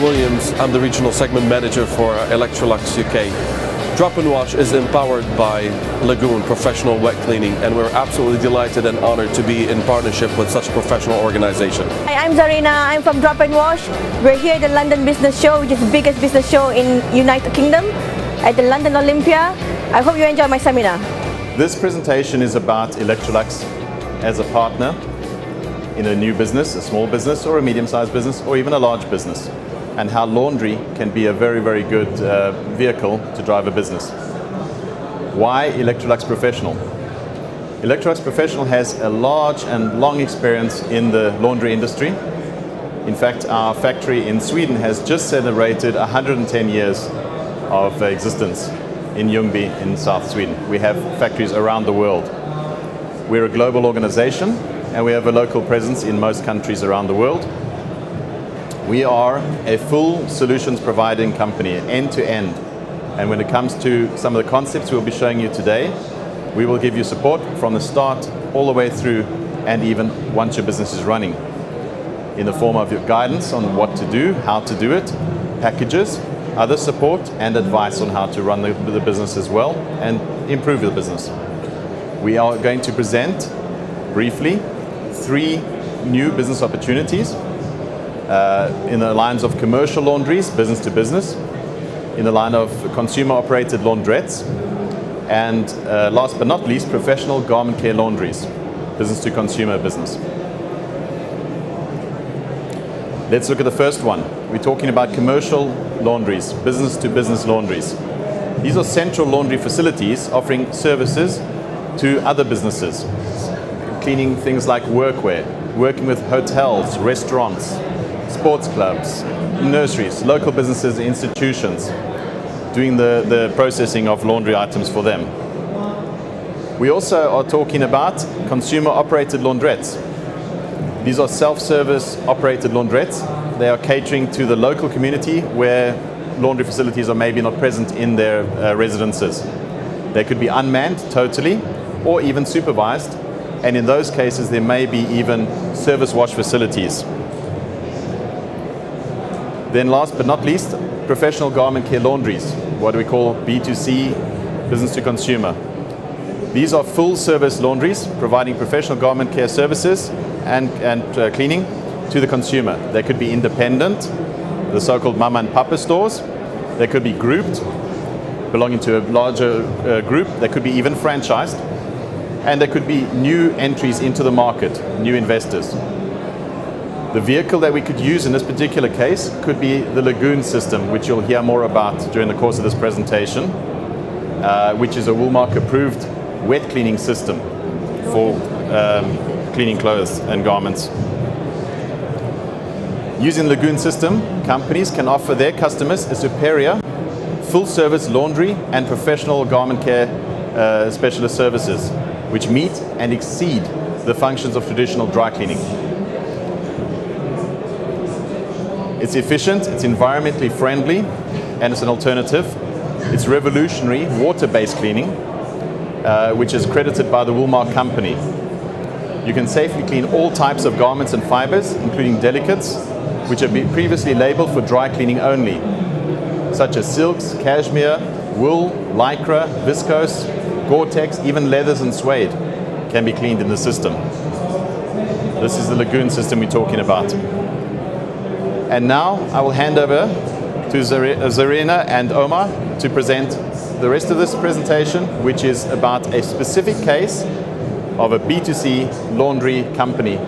Michael Williams. I'm the Regional Segment Manager for Electrolux UK. Drop and Wash is empowered by Lagoon Professional Wet Cleaning, and we're absolutely delighted and honored to be in partnership with such a professional organization. Hi, I'm Zarina. I'm from Drop and Wash. We're here at the London Business Show, which is the biggest business show in United Kingdom, at the London Olympia. I hope you enjoy my seminar. This presentation is about Electrolux as a partner in a new business, a small business or a medium-sized business or even a large business, and how laundry can be a very, very good vehicle to drive a business. Why Electrolux Professional? Electrolux Professional has a large and long experience in the laundry industry. In fact, our factory in Sweden has just celebrated 110 years of existence in Ljungby in South Sweden. We have factories around the world. We're a global organization and we have a local presence in most countries around the world. We are a full solutions providing company, end to end. And when it comes to some of the concepts we'll be showing you today, we will give you support from the start all the way through and even once your business is running, in the form of your guidance on what to do, how to do it, packages, other support and advice on how to run the business as well and improve the business. We are going to present briefly 3 new business opportunities in the lines of commercial laundries, business to business, in the line of consumer operated laundrettes, and last but not least, professional garment care laundries, business to consumer business. Let's look at the first one. We're talking about commercial laundries, business to business laundries. These are central laundry facilities offering services to other businesses, cleaning things like workwear, working with hotels, restaurants, sports clubs, nurseries, local businesses, institutions, doing the processing of laundry items for them. We also are talking about consumer operated laundrettes. These are self-service operated laundrettes. They are catering to the local community where laundry facilities are maybe not present in their residences. They could be unmanned totally or even supervised, and in those cases there may be even service wash facilities. Then last but not least, professional garment care laundries, what we call B2C, business to consumer. These are full service laundries providing professional garment care services and cleaning to the consumer. They could be independent, the so-called mama and papa stores. They could be grouped, belonging to a larger group. They could be even franchised. And there could be new entries into the market, new investors. The vehicle that we could use in this particular case could be the Lagoon system, which you'll hear more about during the course of this presentation, which is a Woolmark approved wet cleaning system for cleaning clothes and garments. Using the Lagoon system, companies can offer their customers a superior full service laundry and professional garment care specialist services, which meet and exceed the functions of traditional dry cleaning. It's efficient, it's environmentally friendly, and it's an alternative. It's revolutionary water-based cleaning, which is credited by the Woolmark company. You can safely clean all types of garments and fibers, including delicates, which have been previously labeled for dry cleaning only, such as silks, cashmere, wool, lycra, viscose, Gore-Tex, even leathers and suede can be cleaned in the system. This is the Lagoon system we're talking about. And now I will hand over to Zarina and Omar to present the rest of this presentation, which is about a specific case of a B2C laundry company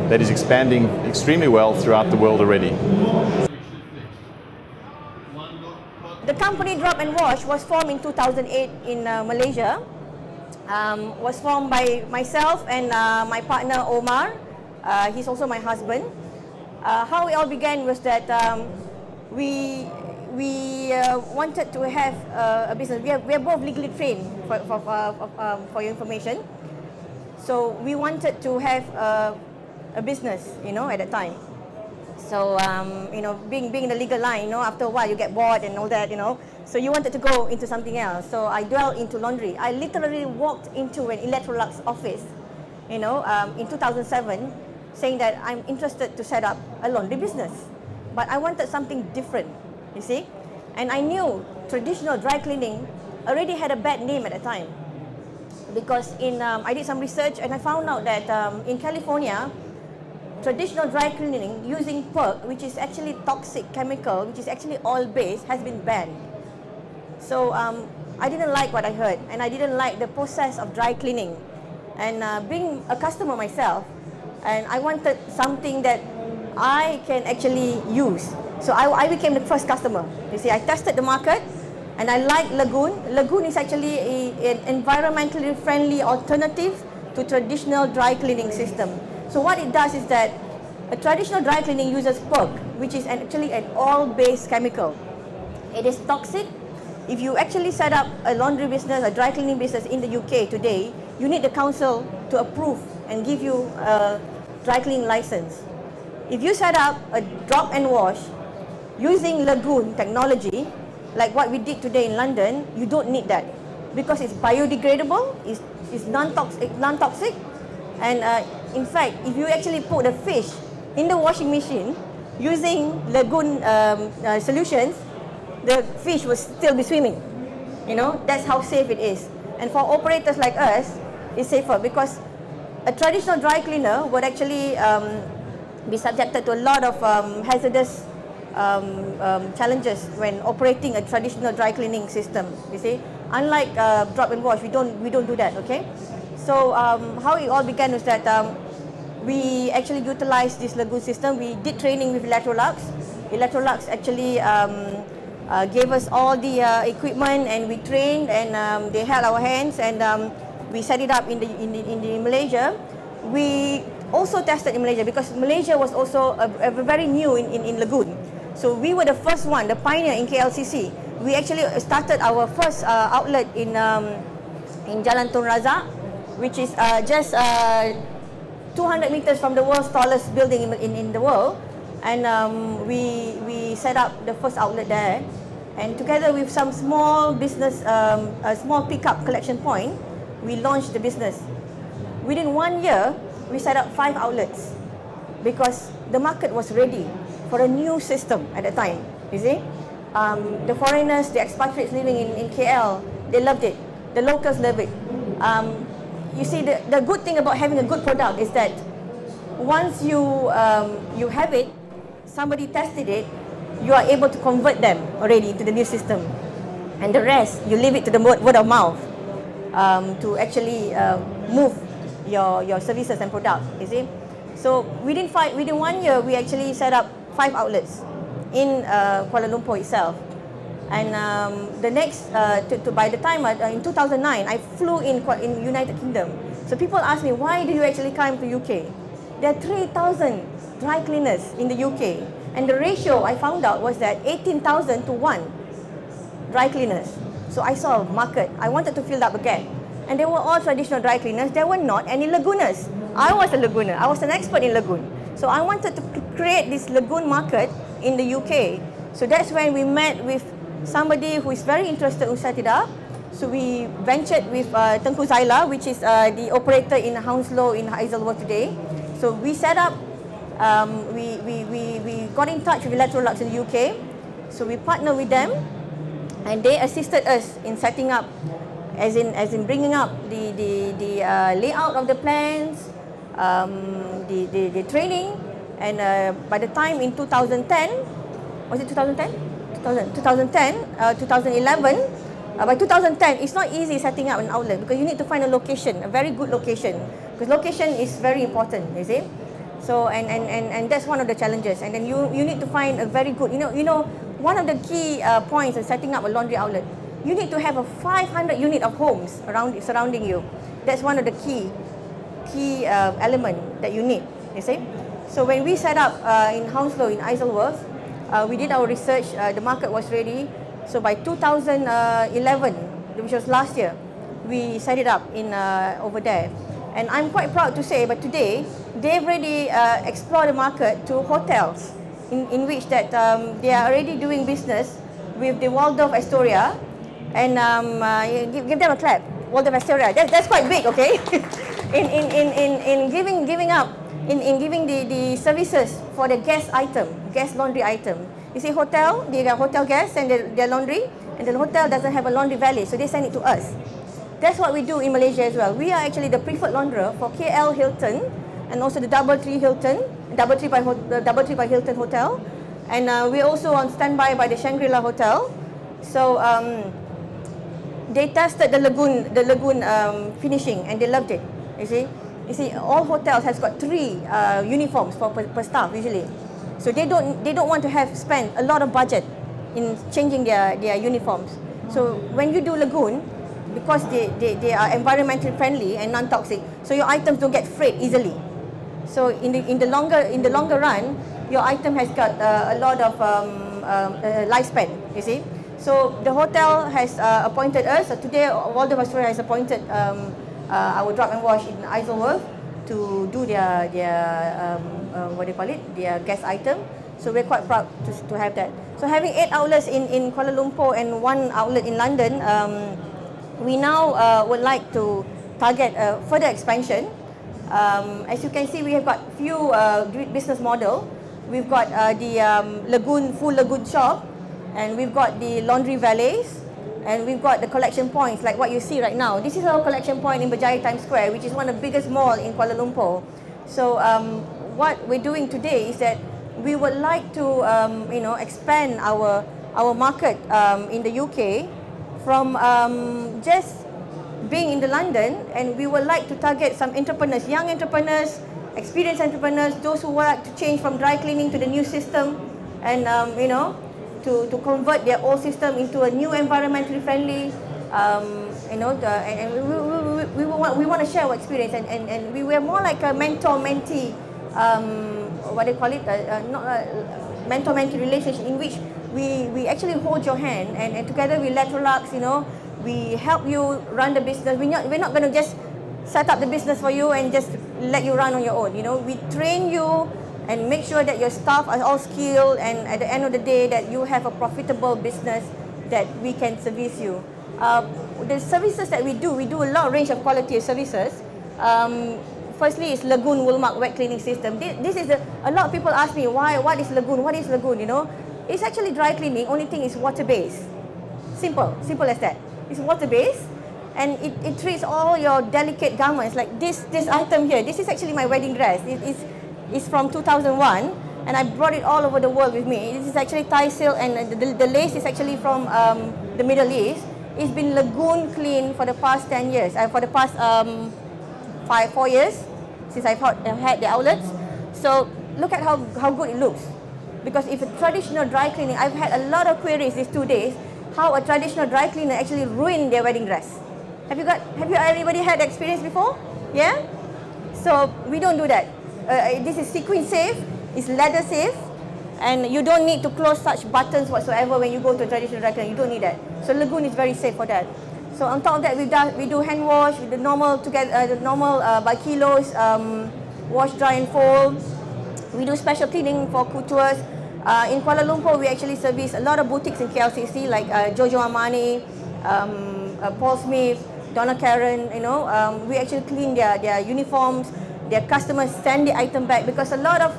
that is expanding extremely well throughout the world already. The company Drop and Wash was formed in 2008 in Malaysia. Was formed by myself and my partner Omar. He's also my husband. How it all began was that we wanted to have a business. We are both legally trained for your information. So we wanted to have a business, at the time. So being in the legal line, after a while you get bored and all that, So you wanted to go into something else. So I dwelled into laundry. I literally walked into an Electrolux office, in 2007, saying that I'm interested to set up a laundry business. but I wanted something different, you see. And I knew traditional dry cleaning already had a bad name at the time. Because I did some research and I found out that in California, traditional dry cleaning using PERC, which is actually toxic chemical, which is actually oil-based, has been banned. So I didn't like what I heard, and I didn't like the process of dry cleaning. And being a customer myself, and I wanted something that I can actually use. So I became the first customer. You see, I tested the market, and I like Lagoon. Lagoon is actually an environmentally friendly alternative to traditional dry cleaning system. So what it does is that a traditional dry cleaning uses PERC, which is actually an oil-based chemical. It is toxic. If you actually set up a laundry business, a dry cleaning business in the UK today, you need the council to approve and give you a dry cleaning license. If you set up a drop and wash using Lagoon technology, like what we did today in London, you don't need that because it's biodegradable, it's non-toxic, and in fact, if you actually put a fish in the washing machine using Lagoon solutions, the fish will still be swimming. You know, that's how safe it is. And for operators like us, it's safer because a traditional dry cleaner would actually be subjected to a lot of hazardous challenges when operating a traditional dry cleaning system. You see, unlike drop and wash, we don't do that. Okay, so how it all began was that we actually utilized this Lagoon system. We did training with Electrolux. Electrolux actually gave us all the equipment, and we trained, and they held our hands, and we set it up in Malaysia. We also tested in Malaysia because Malaysia was also very new in Lagoon. So we were the first one, the pioneer in KLCC. We actually started our first outlet in Jalan Tun Razak, which is just 200 meters from the world's tallest building in the world. And we set up the first outlet there. And together with some small business, a small pickup collection point, we launched the business. Within 1 year, we set up 5 outlets because the market was ready for a new system at the time, you see. The foreigners, the expatriates living in KL, they loved it. The locals love it. You see, the good thing about having a good product is that once you have it, somebody tested it, you are able to convert them already into the new system. And the rest, you leave it to the word of mouth to actually move your services and product, you see. So within 1 year, we actually set up 5 outlets in Kuala Lumpur itself. And the next, by the time in 2009, I flew in United Kingdom. So people ask me, why do you actually come to UK? There are 3,000 dry cleaners in the UK. And the ratio I found out was that 18,000 to 1 dry cleaners. So I saw a market. I wanted to fill up a gap. And they were all traditional dry cleaners. There were not any Lagooners. I was a Lagooner. I was an expert in Lagoon. So I wanted to create this Lagoon market in the UK. So that's when we met with somebody who is very interested to set it up. So we ventured with Tengku Zaila, which is the operator in Hounslow in Isleworth today. So we set up, we got in touch with Electrolux in the UK. So we partnered with them, and they assisted us in setting up, as in bringing up the layout of the plans, the training, and by the time in 2010, was it 2010? 2011, by 2010, it's not easy setting up an outlet because you need to find a location, a very good location, because location is very important, you see. So and that's one of the challenges. And then you need to find a very good, you know, one of the key points in setting up a laundry outlet, you need to have a 500 unit of homes surrounding you. That's one of the key element that you need, you see. So when we set up in Hounslow in Isleworth, we did our research, the market was ready. So by 2011, which was last year, we set it up in over there. And I'm quite proud to say, but today, they've already explored the market to hotels, in which that they are already doing business with the Waldorf Astoria. And give them a clap, Waldorf Astoria. That's quite big, okay? in giving up in giving the services for the guest laundry item. You see, hotel, they got hotel guests and their laundry, and the hotel doesn't have a laundry valet, so they send it to us. That's what we do in Malaysia as well. We are actually the preferred launderer for KL Hilton and also the Doubletree by Hilton Hotel. And we're also on standby by the Shangri-La Hotel. So they tested the Lagoon finishing and they loved it. You see, all hotels has got 3 uniforms per staff usually. So they don't want to have spent a lot of budget in changing their uniforms. So when you do Lagoon, because they are environmentally friendly and non-toxic, so your items don't get frayed easily. So in the longer run, your item has got a lot of lifespan. You see. So the hotel has appointed us. So today, Waldorf Astoria has appointed our drop and wash in Isleworth to do their what do you call it? Their guest item. So we're quite proud to have that. So having 8 outlets in Kuala Lumpur and 1 outlet in London, we now would like to target further expansion. As you can see, we have got few business model. We've got the full Lagoon shop, and we've got the laundry valets, and we've got the collection points like what you see right now. This is our collection point in Berjaya Times Square, which is one of the biggest malls in Kuala Lumpur. So what we're doing today is that we would like to expand our market in the UK from just being in the London, and we would like to target some entrepreneurs, young entrepreneurs, experienced entrepreneurs, those who would like to change from dry cleaning to the new system, and to convert their old system into a new environmentally friendly, we want to share our experience, and we were more like a mentor-mentee, what they call it, mentor-mentee relationship, in which we actually hold your hand, and together with Electrolux, we help you run the business. We're not going to just set up the business for you and just let you run on your own. We train you and make sure that your staff are all skilled, and at the end of the day that you have a profitable business that we can service you. The services that we do a lot range of quality of services. Firstly is Lagoon Woolmark wet cleaning system. This is a lot of people ask me what is Lagoon? What is Lagoon? It's actually dry cleaning. Only thing is water based. Simple as that. It's water based, and it treats all your delicate garments like this item here. This is actually my wedding dress. It's from 2001, and I brought it all over the world with me. This is actually Thai silk, and the lace is actually from the Middle East. It's been Lagoon clean for the past 10 years. For the past 4 years since I've had the outlets. So look at how good it looks. Because if a traditional dry cleaning, I've had a lot of queries these 2 days, how a traditional dry cleaner actually ruined their wedding dress. Have you anybody had that experience before? Yeah? So we don't do that. This is sequin safe, it's leather safe, and you don't need to close such buttons whatsoever when you go to a traditional dry cleaner. You don't need that. So Lagoon is very safe for that. So on top of that, we do hand wash with the normal by kilos, wash, dry and fold. We do special cleaning for coutures. In Kuala Lumpur, we actually service a lot of boutiques in KLCC like Giorgio Armani, Paul Smith, Donna Karen. We actually clean their uniforms. Their customers send the item back because a lot of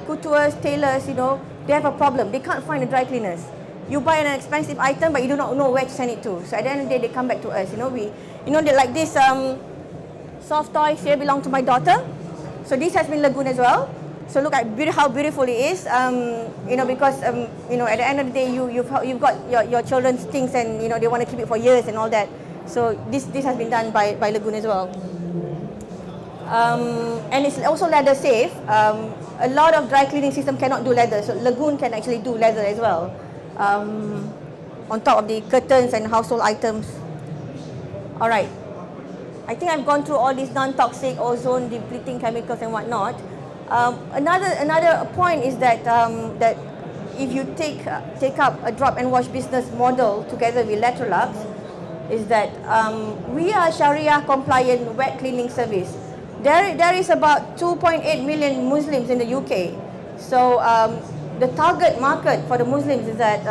coutures, tailors, they have a problem. They can't find the dry cleaners. You buy an expensive item, but you do not know where to send it to. So at the end of the day, they come back to us. They like this soft toys here belong to my daughter. So this has been Lagoon as well. So look at how beautiful it is. Because at the end of the day, you've got your children's things, and they want to keep it for years and all that. So this has been done by Lagoon as well. And it's also leather safe. A lot of dry cleaning system cannot do leather, so Lagoon can actually do leather as well. On top of the curtains and household items. All right. I think I've gone through all these non-toxic, ozone depleting chemicals and whatnot. Another point is that if you take up a drop and wash business model together with Electrolux, is that we are Sharia compliant wet cleaning service. There is about 2.8 million Muslims in the UK. So the target market for the Muslims is that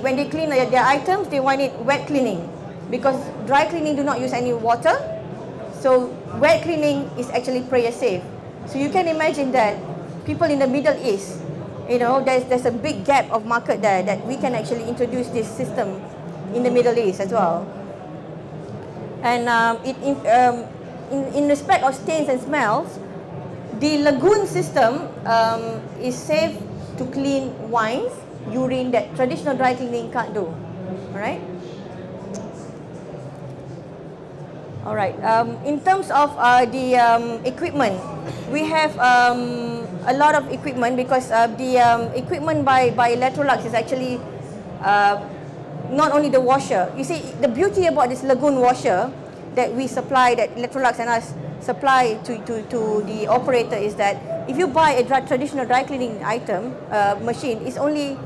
when they clean their items, they want it wet cleaning, because dry cleaning do not use any water. So wet cleaning is actually prayer safe. So you can imagine that people in the Middle East, there's a big gap of market there that we can actually introduce this system in the Middle East as well. And in respect of stains and smells, the Lagoon system is safe to clean wines, urine that traditional dry cleaning can't do. All right. In terms of the equipment, we have a lot of equipment because the equipment by Electrolux is actually not only the washer. You see, the beauty about this Lagoon washer that we supply, that Electrolux and us supply to the operator, is that if you buy a traditional dry cleaning item machine, it's only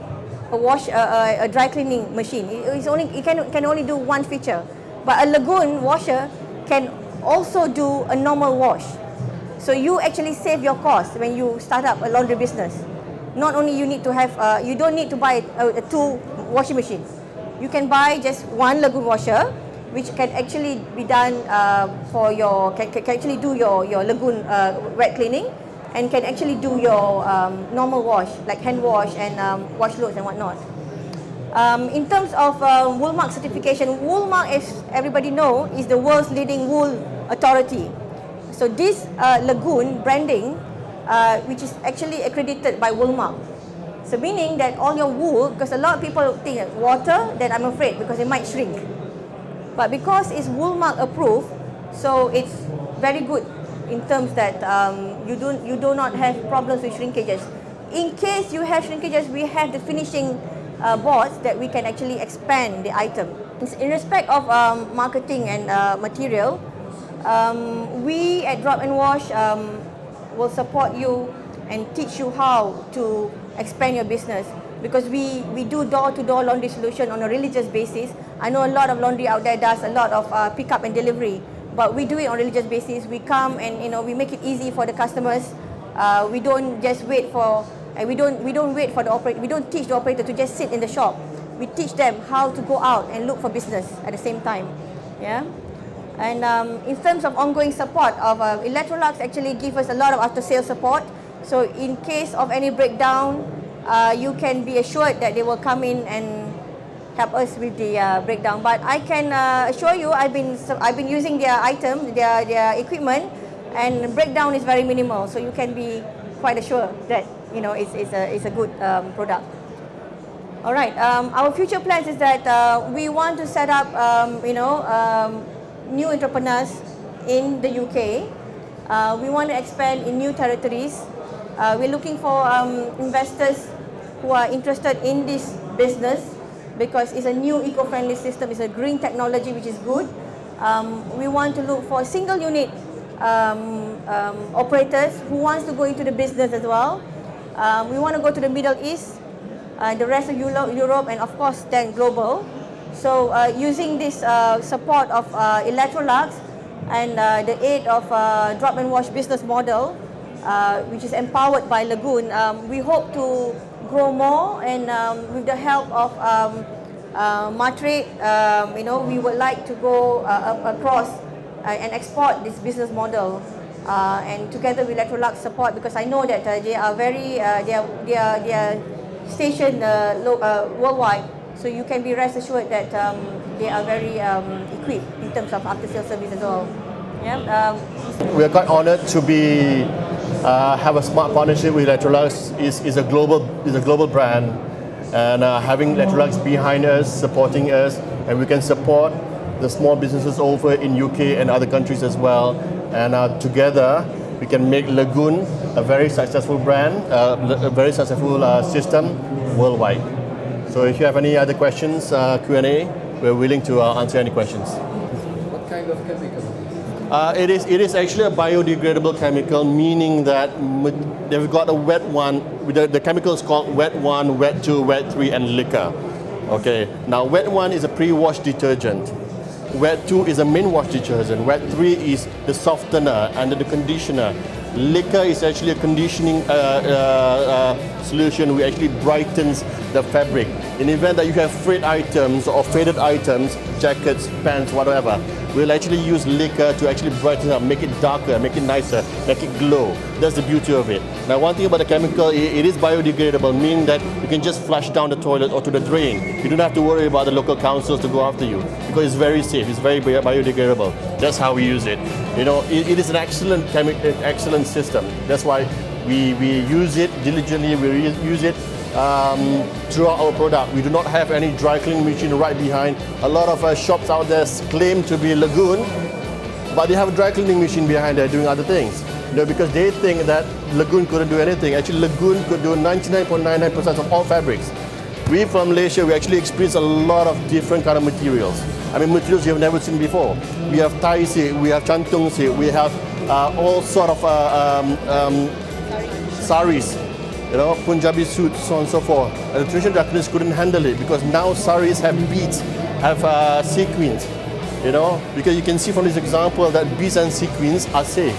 a dry cleaning machine. It can only do one feature, but a Lagoon washer can also do a normal wash. So you actually save your cost when you start up a laundry business. Not only you need to have, you don't need to buy a 2 washing machine. You can buy just one Lagoon washer, which can actually be done can actually do your Lagoon wet cleaning, and can actually do your normal wash, like hand wash and wash loads and whatnot. In terms of Woolmark certification, Woolmark, as everybody knows, is the world's leading wool authority. So this Lagoon branding, which is actually accredited by Woolmark. So meaning that all your wool, because a lot of people think that water, then I'm afraid because it might shrink. But because it's Woolmark approved, so it's very good in terms that you do not have problems with shrinkages. In case you have shrinkages, we have the finishing boards that we can actually expand the item. In respect of marketing and material, we at Drop and Wash will support you and teach you how to expand your business, because we do door-to-door laundry solution on a religious basis. I know a lot of laundry out there does a lot of pick-up and delivery, but we do it on a religious basis. We come and we make it easy for the customers. We don't just wait for we don't wait for the operator. We don't teach the operator to just sit in the shop. We teach them how to go out and look for business at the same time. Yeah. And in terms of ongoing support of Electrolux, actually give us a lot of after-sales support. So in case of any breakdown, you can be assured that they will come in and help us with the breakdown. But I can assure you, I've been using their item, their equipment, and breakdown is very minimal. So you can be quite assured that it's a good product. All right. Our future plans is that we want to set up new entrepreneurs in the UK. We want to expand in new territories. We're looking for investors who are interested in this business because it's a new eco-friendly system. It's a green technology which is good. We want to look for single unit operators who wants to go into the business as well. We want to go to the Middle East, the rest of Europe, and of course then global. So using this support of Electrolux and the aid of Drop and Wash business model, which is empowered by Lagoon, we hope to grow more, and with the help of Matrade, we would like to go across and export this business model, and together with Electrolux support, because I know that they are very they are stationed worldwide, so you can be rest assured that they are very equipped in terms of after-sales service as well. Yeah. We are quite honoured to be have a smart partnership with Electrolux. Is a global brand, and having Electrolux behind us, supporting us, and we can support the small businesses over in UK and other countries as well. And together we can make Lagoon a very successful brand, a very successful system worldwide. So if you have any other questions, Q&A, we're willing to answer any questions. What kind of chemical? It is actually a biodegradable chemical, meaning that they've got a wet one. The chemical is called wet 1, wet 2, wet 3, and liquor. Okay. Now, wet 1 is a pre-wash detergent. Wet 2 is a main wash detergent. Wet 3 is the softener and the conditioner. Liquor is actually a conditioning solution which actually brightens the fabric. In the event that you have frayed items or faded items, jackets, pants, whatever, we'll actually use liquor to actually brighten it up, make it darker, make it nicer, make it glow. That's the beauty of it. Now, one thing about the chemical, it is biodegradable, meaning that you can just flush down the toilet or to the drain. You don't have to worry about the local councils to go after you, because it's very safe, it's very biodegradable. That's how we use it. You know, it is an excellent system. That's why we use it diligently, we use it throughout our product. We do not have any dry cleaning machine right behind. A lot of shops out there claim to be Lagoon, but they have a dry cleaning machine behind there doing other things. You know, because they think that Lagoon couldn't do anything. Actually, Lagoon could do 99.99% of all fabrics. We from Malaysia, we actually experience a lot of different kind of materials. I mean, materials you have never seen before. We have Thai silk, we have Chantung silk, we have all sort of saris, you know, Punjabi suits, so on and so forth. And the traditional darkness couldn't handle it, because now saris have beads, have sequins, you know, because you can see from this example that beads and sequins are safe.